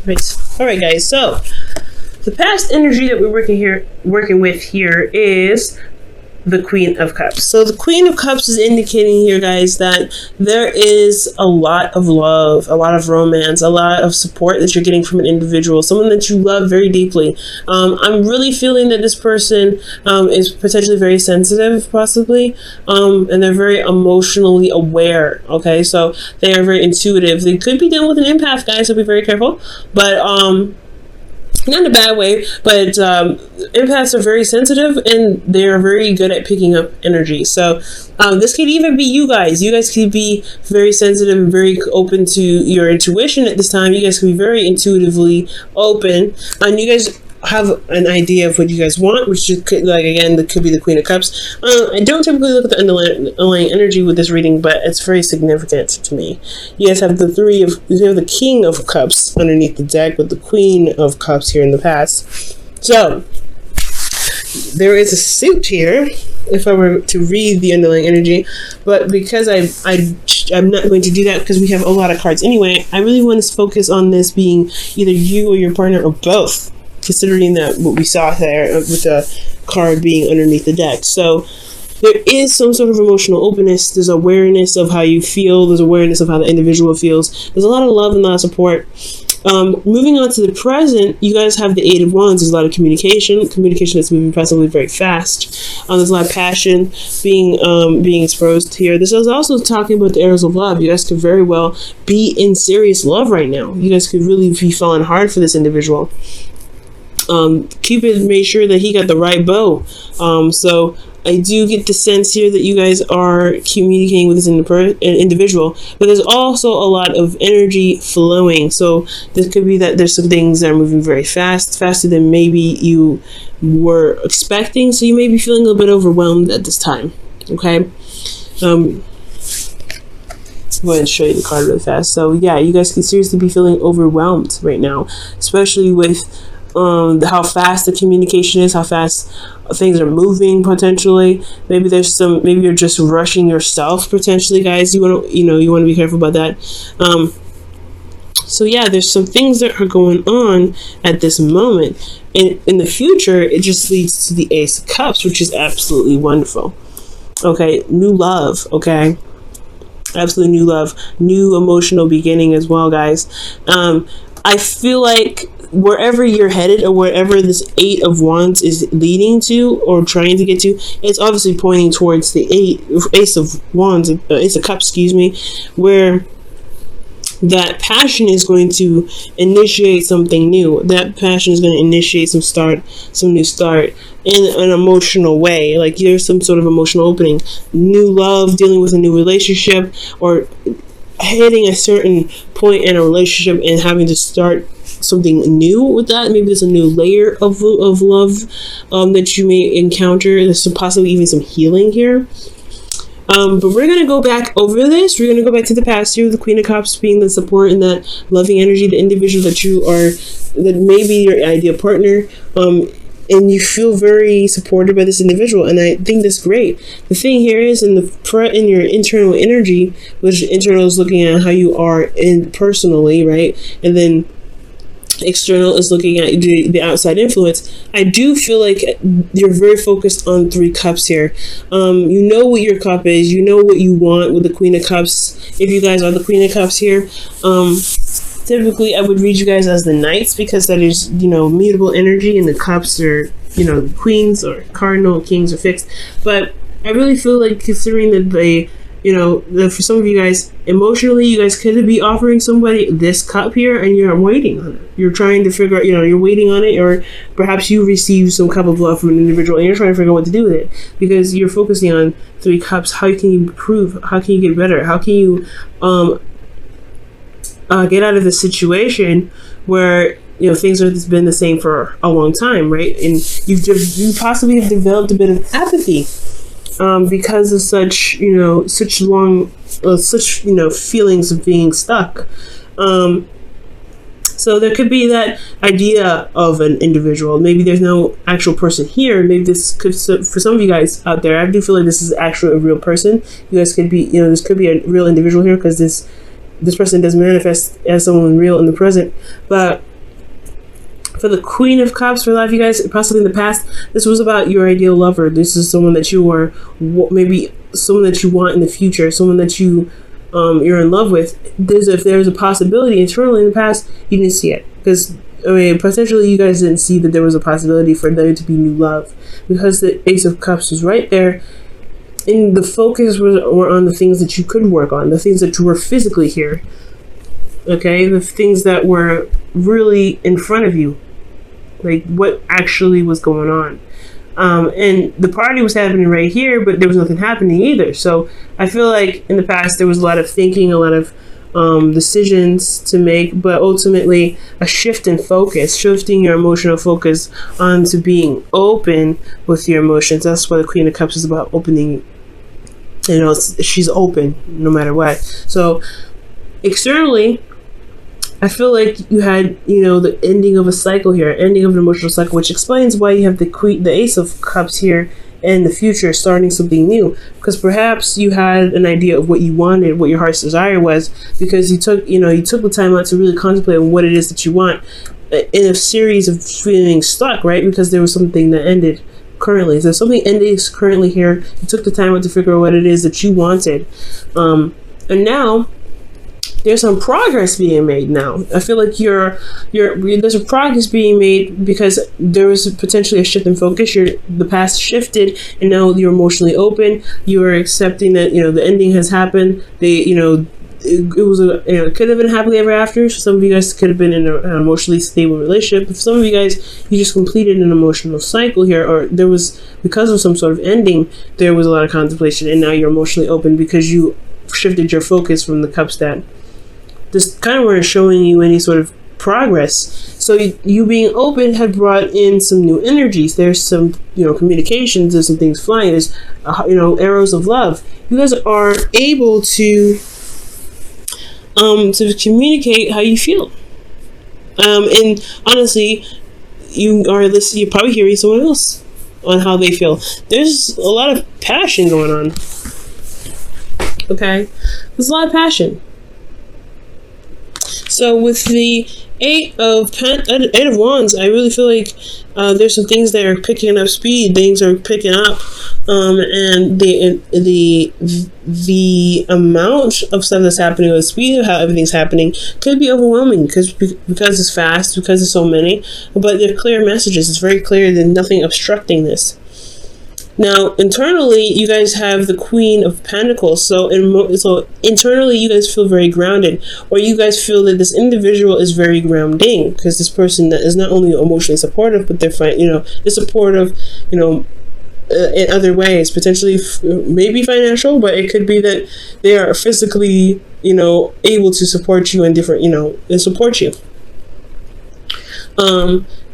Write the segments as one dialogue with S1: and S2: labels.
S1: Right. All right, guys. So the past energy that we're working with here is the Queen of Cups. So the Queen of Cups is indicating here, guys, that there is a lot of love, a lot of romance, a lot of support that you're getting from an individual, someone that you love very deeply. I'm really feeling that this person is potentially very sensitive, possibly, and they're very emotionally aware. Okay, so they are very intuitive. They could be dealing with an empath, guys, so be very careful. But not in a bad way, but empaths are very sensitive and they're very good at picking up energy. So this could even be you guys. You guys could be very sensitive and very open to your intuition at this time. You guys could be very intuitively open, and you guys have an idea of what you guys want, which could, like, again, that could be the Queen of Cups. I don't typically look at the underlying energy with this reading, but it's very significant to me. You guys have you have the King of Cups underneath the deck with the Queen of Cups here in the past. So there is a suit here if I were to read the underlying energy, but because I'm not going to do that because we have a lot of cards anyway. I really want to focus on this being either you or your partner or both, considering that what we saw there with the card being underneath the deck. So there is some sort of emotional openness. There's awareness of how you feel. There's awareness of how the individual feels. There's a lot of love and a lot of support. Moving on to the present, you guys have the Eight of Wands. There's a lot of communication that's moving possibly very fast. There's a lot of passion being exposed here. This is also talking about the arrows of love. You guys could very well be in serious love right now. You guys could really be falling hard for this individual. Cupid made sure that he got the right bow. So I do get the sense here that you guys are communicating with this individual, but there's also a lot of energy flowing. So this could be that there's some things that are moving very fast, faster than maybe you were expecting. So you may be feeling a little bit overwhelmed at this time. Okay. Go ahead and show you the card really fast. So yeah, you guys can seriously be feeling overwhelmed right now, especially with how fast the communication is, how fast things are moving potentially. Maybe you're just rushing yourself potentially, guys. You want to be careful about that. So yeah, there's some things that are going on at this moment, and in the future it just leads to the Ace of Cups, which is absolutely wonderful. Okay, new love. Okay, absolutely new love, new emotional beginning as well, guys. I feel like wherever you're headed or wherever this Eight of Wands is leading to or trying to get to, it's obviously pointing towards the Ace of Wands, Ace of Cups, excuse me, where that passion is going to initiate something new. That passion is going to initiate some new start in an emotional way. Like there's some sort of emotional opening, new love, dealing with a new relationship, or hitting a certain point in a relationship and having to start something new with that. Maybe there's a new layer of love that you may encounter. There's possibly even some healing here. But we're going to go back over this. We're going to go back to the past here, the Queen of Cups being the support and that loving energy, the individual that may be your ideal partner. And you feel very supported by this individual, and I think that's great. The thing here is in your internal energy, which internal is looking at how you are personally, right? And then external is looking at the outside influence. I do feel like you're very focused on Three Cups here. You know what your cup is. You know what you want with the Queen of Cups. If you guys are the Queen of Cups here, typically I would read you guys as the Knights, because that is, mutable energy, and the cups are, queens or cardinal, kings are fixed. But I really feel like, considering that that for some of you guys, emotionally, you guys could be offering somebody this cup here, and you're waiting on it. You're trying to figure out, you're waiting on it, or perhaps you receive some cup of love from an individual, and you're trying to figure out what to do with it, because you're focusing on Three Cups. How can you improve? How can you get better? How can you get out of the situation where things have been the same for a long time, right? And you possibly have developed a bit of apathy because of such feelings of being stuck. So there could be that idea of an individual. Maybe there's no actual person here. Maybe this could, for some of you guys out there, I do feel like this is actually a real person. You guys could be, this could be a real individual here, because this person does manifest as someone real in the present. But For the Queen of Cups, for a lot of you guys, possibly in the past, this was about your ideal lover. This is someone that you are, maybe someone that you want in the future, someone that you're in love with. If there's a possibility internally in the past, you didn't see it. Because, I mean, potentially you guys didn't see that there was a possibility for there to be new love. Because the Ace of Cups was right there, and the focus were on the things that you could work on, the things that were physically here. Okay? The things that were really in front of you. Like, what actually was going on. And the party was happening right here, but there was nothing happening either. So I feel like in the past there was a lot of thinking, a lot of decisions to make, but ultimately a shift in focus, shifting your emotional focus onto being open with your emotions. That's what the Queen of Cups is about, opening. You know, she's open no matter what. So externally, I feel like you had, the ending of a cycle here, ending of an emotional cycle, which explains why you have the Ace of Cups here in the future, starting something new. Because perhaps you had an idea of what you wanted, what your heart's desire was, because you took the time out to really contemplate on what it is that you want in a series of feeling stuck, right? Because there was something that ended currently. So something ended currently here. You took the time out to figure out what it is that you wanted. And now there's some progress being made now. I feel like there's a progress being made because there was potentially a shift in focus. The past shifted, and now you're emotionally open. You are accepting that the ending has happened. It could have been happily ever after. Some of you guys could have been in an emotionally stable relationship. For some of you guys, you just completed an emotional cycle here, or there was, because of some sort of ending, there was a lot of contemplation, and now you're emotionally open because you shifted your focus from the cups that this kind of weren't showing you any sort of progress. So you being open had brought in some new energies. There's some communications. There's some things flying. There's arrows of love. You guys are able to communicate how you feel. And honestly, you're probably hearing someone else on how they feel. There's a lot of passion going on. Okay, there's a lot of passion. So with the Eight of Wands, I really feel like there's some things that are picking up speed. Things are picking up, and the amount of stuff that's happening, or the speed of how everything's happening, could be overwhelming because it's fast, because there's so many. But they're clear messages. It's very clear. There's nothing obstructing this. Now, internally, you guys have the Queen of Pentacles. So internally, you guys feel very grounded, or you guys feel that this individual is very grounding, because this person that is not only emotionally supportive, but they're supportive, in other ways, potentially maybe financial, but it could be that they are physically, able to support you in different, they support you.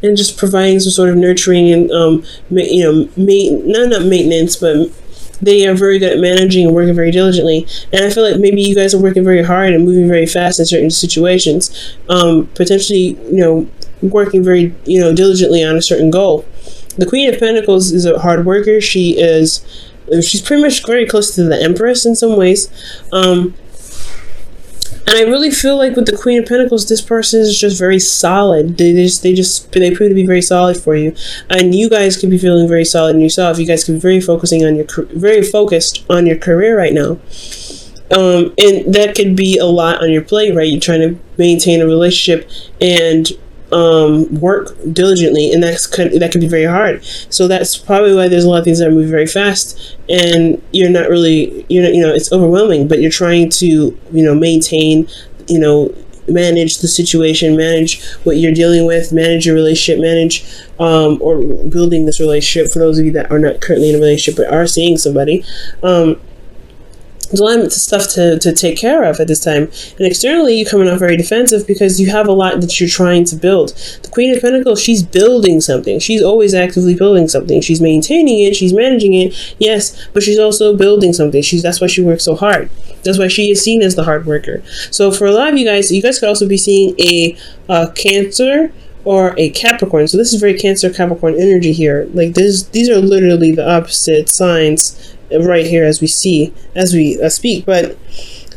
S1: And just providing some sort of nurturing and, not maintenance, but they are very good at managing and working very diligently. And I feel like maybe you guys are working very hard and moving very fast in certain situations, potentially, working very, diligently on a certain goal. The Queen of Pentacles is a hard worker. She's pretty much very close to the Empress in some ways. And I really feel like with the Queen of Pentacles, this person is just very solid. They prove to be very solid for you, and you guys could be feeling very solid in yourself. You guys could be very focused on your career right now, and that could be a lot on your plate, right? You're trying to maintain a relationship and work diligently, and that can be very hard. So that's probably why there's a lot of things that are moving very fast, and you're not really, it's overwhelming, but you're trying to, maintain, manage the situation, manage what you're dealing with, manage your relationship, manage or building this relationship. For those of you that are not currently in a relationship but are seeing somebody, there's a lot of stuff to take care of at this time. And externally, you're coming off very defensive because you have a lot that you're trying to build. The Queen of Pentacles, she's building something. She's always actively building something. She's maintaining it. She's managing it. Yes, but she's also building something. That's why she works so hard. That's why she is seen as the hard worker. So for a lot of you guys could also be seeing a Cancer or a Capricorn. So this is very Cancer Capricorn energy here. Like these are literally the opposite signs right here as we speak. But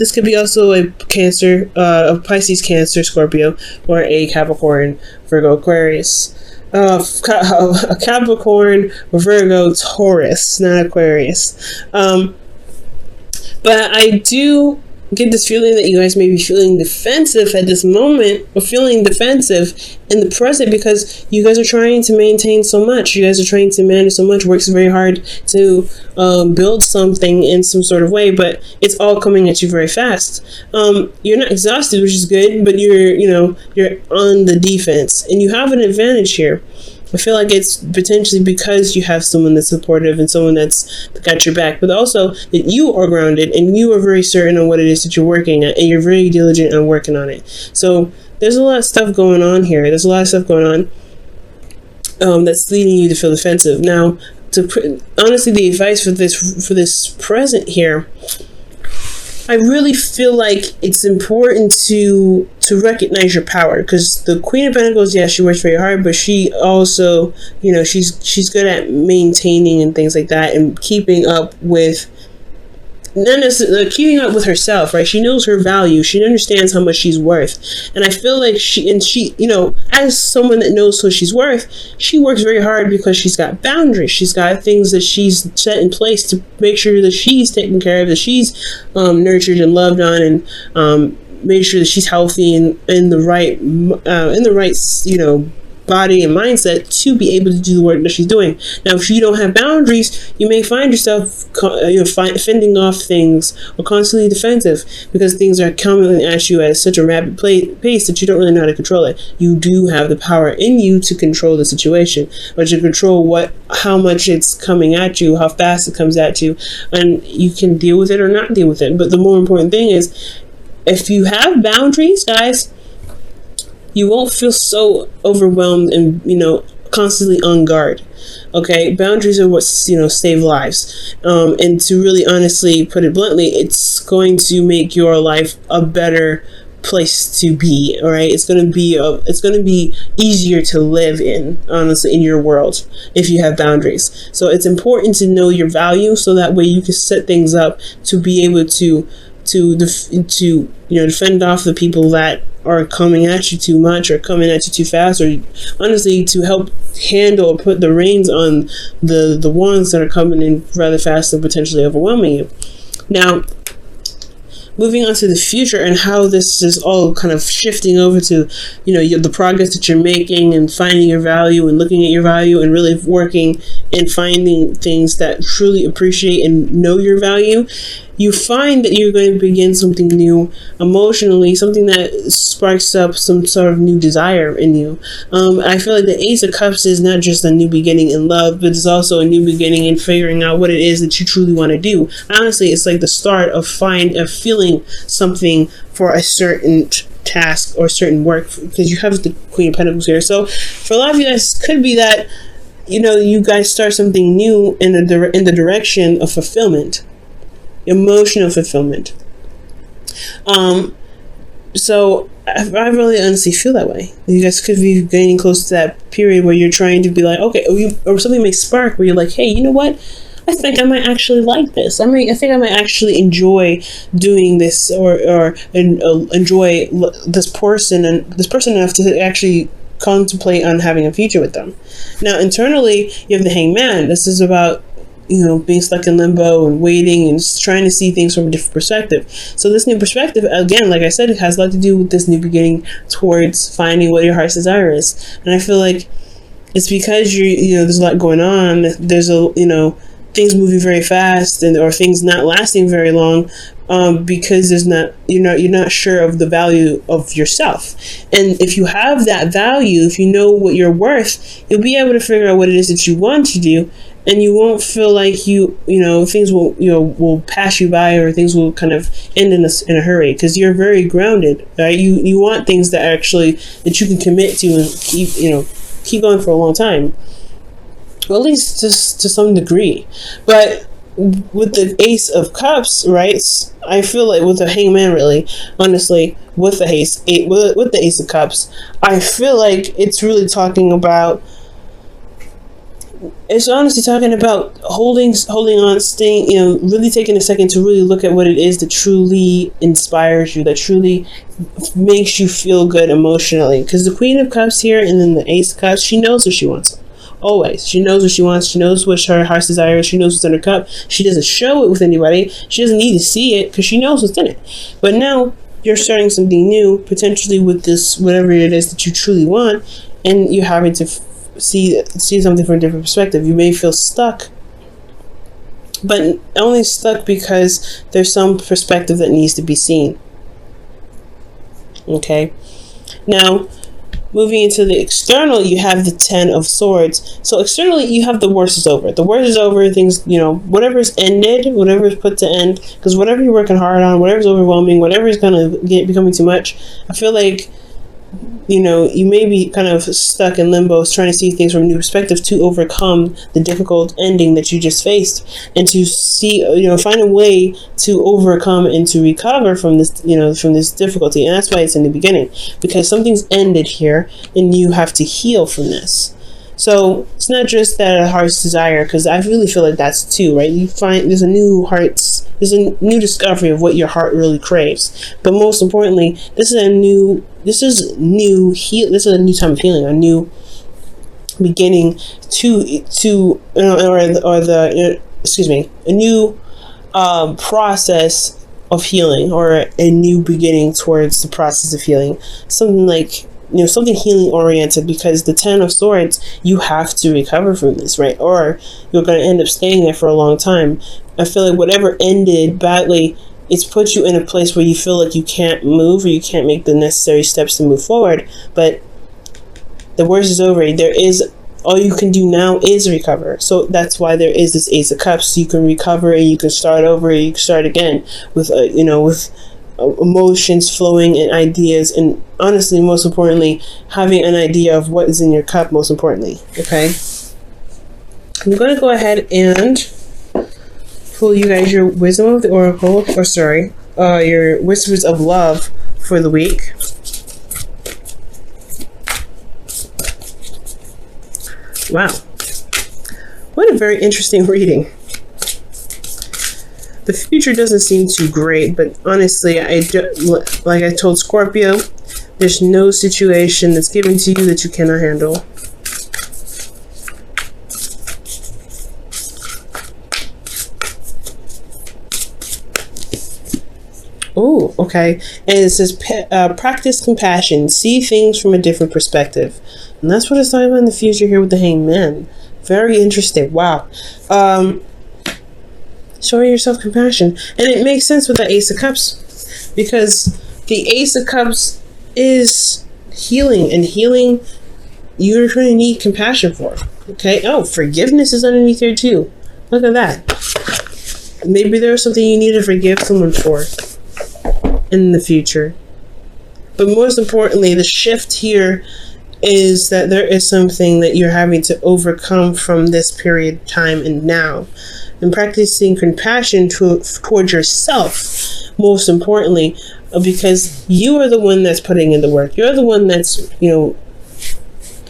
S1: This could be also a Cancer, a Pisces, Cancer, Scorpio, or a Capricorn, Virgo, Aquarius. A Capricorn, Virgo, Taurus, not Aquarius. But I do get this feeling that you guys may be feeling defensive at this moment, or feeling defensive in the present, because you guys are trying to maintain so much. You guys are trying to manage so much, works very hard to build something in some sort of way, but it's all coming at you very fast. You're not exhausted, which is good, but you're on the defense, and you have an advantage here. I feel like it's potentially because you have someone that's supportive and someone that's got your back, but also that you are grounded and you are very certain on what it is that you're working at, and you're very diligent on working on it. So there's a lot of stuff going on here. There's a lot of stuff going on that's leading you to feel defensive. Now, honestly, the advice for this present here, I really feel like it's important to recognize your power, because the Queen of Pentacles, yeah, she works very hard, but she also, she's good at maintaining and things like that, and keeping up with, not necessarily keeping up with herself, right? She knows her value. She understands how much she's worth, and I feel like she, as someone that knows what she's worth, she works very hard because she's got boundaries. She's got things that she's set in place to make sure that she's taken care of, that she's nurtured and loved on, and make sure that she's healthy and in the right body and mindset to be able to do the work that she's doing. Now, if you don't have boundaries, you may find yourself fending off things, or constantly defensive, because things are coming at you at such a rapid pace that you don't really know how to control it. You do have the power in you to control the situation, but to control how much it's coming at you, how fast it comes at you, and you can deal with it or not deal with it. But the more important thing is, if you have boundaries, guys, you won't feel so overwhelmed and, constantly on guard. Okay, boundaries are what, save lives. And to really honestly put it bluntly, it's going to make your life a better place to be. All right, it's going to be easier to live in, honestly, in your world, if you have boundaries. So it's important to know your value, so that way you can set things up to be able to defend off the people that are coming at you too much, or coming at you too fast, or honestly to help handle or put the reins on the ones that are coming in rather fast and potentially overwhelming you. Now, moving on to the future and how this is all kind of shifting over to, the progress that you're making, and finding your value and looking at your value, and really working and finding things that truly appreciate and know your value. You find that you're going to begin something new emotionally, something that sparks up some sort of new desire in you. I feel like the Ace of Cups is not just a new beginning in love, but it's also a new beginning in figuring out what it is that you truly want to do. Honestly, it's like the start of feeling something for a certain task or certain work, because you have the Queen of Pentacles here. So for a lot of you guys, could be that you guys start something new in the direction of fulfillment, emotional fulfillment. So I really honestly feel that way. You guys could be getting close to that period where you're trying to be like, okay, or something may spark where you're like, hey, you know what? I think I might actually like this. I think I might actually enjoy doing this, or enjoy this person enough to actually contemplate on having a future with them. Now, internally, you have the Hangman. This is about being stuck in limbo and waiting and just trying to see things from a different perspective. So this new perspective, again, like I said, it has a lot to do with this new beginning towards finding what your heart's desire is. And I feel like it's because there's a lot going on. There's things moving very fast, or things not lasting very long, because you're not sure of the value of yourself. And if you have that value, if you know what you're worth, you'll be able to figure out what it is that you want to do, and you won't feel like things will pass you by, or things will kind of end in a hurry, because you're very grounded, right? You want things that you can commit to and keep going for a long time. Well, at least just to some degree. But with the Ace of Cups, right, I feel like with the Hangman, really, honestly, with the Ace of Cups, I feel like it's really talking about it's honestly talking about holding on, staying, really taking a second to really look at what it is that truly inspires you, that truly makes you feel good emotionally. Because the Queen of Cups here and then the Ace of Cups, she knows what she wants. Always. She knows what she wants. She knows what her heart's desire is. She knows what's in her cup. She doesn't show it with anybody. She doesn't need to see it because she knows what's in it. But now you're starting something new, potentially with this, whatever it is that you truly want, and you're having to see something from a different perspective. You may feel stuck, but only stuck because there's some perspective that needs to be seen. Okay. Now, moving into the external, you have the Ten of Swords. So externally, you have the worst is over. The worst is over. Things, whatever's ended, whatever's put to end, because whatever you're working hard on, whatever's overwhelming, whatever is going to becoming too much, I feel like, you may be kind of stuck in limbo trying to see things from a new perspective to overcome the difficult ending that you just faced, and to see, find a way to overcome and to recover from this, from this difficulty. And that's why it's in the beginning, because something's ended here and you have to heal from this. So it's not just that a heart's desire, because I really feel like that's too, right? You find there's a new discovery of what your heart really craves. But most importantly, this is a new time of healing, a new beginning a new process of healing, or a new beginning towards the process of healing. Something like, something healing oriented, because the Ten of Swords, you have to recover from this, right? Or you're going to end up staying there for a long time. I feel like whatever ended badly, it's put you in a place where you feel like you can't move, or you can't make the necessary steps to move forward. But the worst is over. All you can do now is recover. So that's why there is this Ace of Cups. So you can recover, and you can start over, and you can start again with emotions flowing and ideas, and honestly, most importantly, having an idea of what is in your cup, most importantly. Okay, I'm going to go ahead and pull you guys your Wisdom of the Oracle, your Whispers of Love for the week. Wow, what a very interesting reading. The future doesn't seem too great, but honestly, like I told Scorpio, there's no situation that's given to you that you cannot handle. Oh, okay. And it says, practice compassion, see things from a different perspective. And that's what it's talking about in the future here with the Hanged Man. Very interesting. Wow. Showing yourself compassion. And it makes sense with the Ace of Cups, because the Ace of Cups is healing, and healing you're going to need compassion for. Okay. Oh, forgiveness is underneath here too. Look at that. Maybe there's something you need to forgive someone for in the future. But most importantly, the shift here is that there is something that you're having to overcome from this period of time and now. And practicing compassion towards yourself, most importantly, because you are the one that's putting in the work. You're the one that's,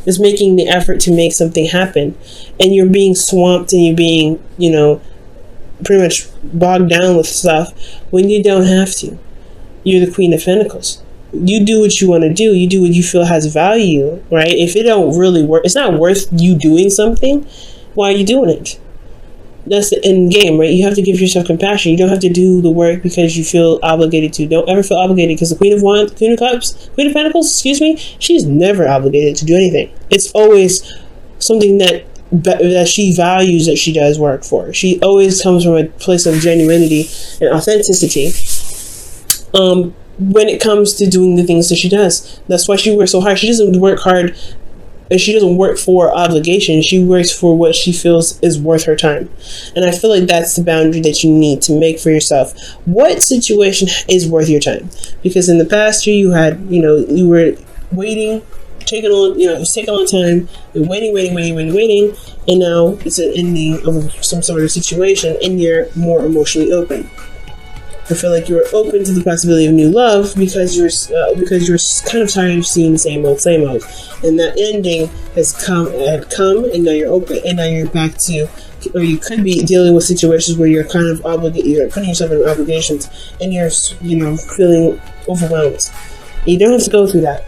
S1: is making the effort to make something happen. And you're being swamped, and you're being, pretty much bogged down with stuff when you don't have to. You're the Queen of Pentacles. You do what you want to do. You do what you feel has value, right? If it don't really work, it's not worth you doing something. Why are you doing it? That's the end game, right? You have to give yourself compassion. You don't have to do the work because you feel obligated to. Don't ever feel obligated, because the Queen of Pentacles, she's never obligated to do anything. It's always something that she values, that she does work for. She always comes from a place of genuinity and authenticity. When it comes to doing the things that she does. That's why she works so hard. She doesn't work hard, and she doesn't work for obligation. She works for what she feels is worth her time. And I feel like that's the boundary that you need to make for yourself. What situation is worth your time? Because in the past year, you had, you were waiting, taking a long time, and waiting, and now it's an ending of some sort of situation, and you're more emotionally open. I feel like you were open to the possibility of new love because you're kind of tired of seeing the same old, and that ending had come, and now you're open, and now you're back to, or you could be dealing with situations where you're kind of you're putting yourself in obligations, and you're feeling overwhelmed. You don't have to go through that.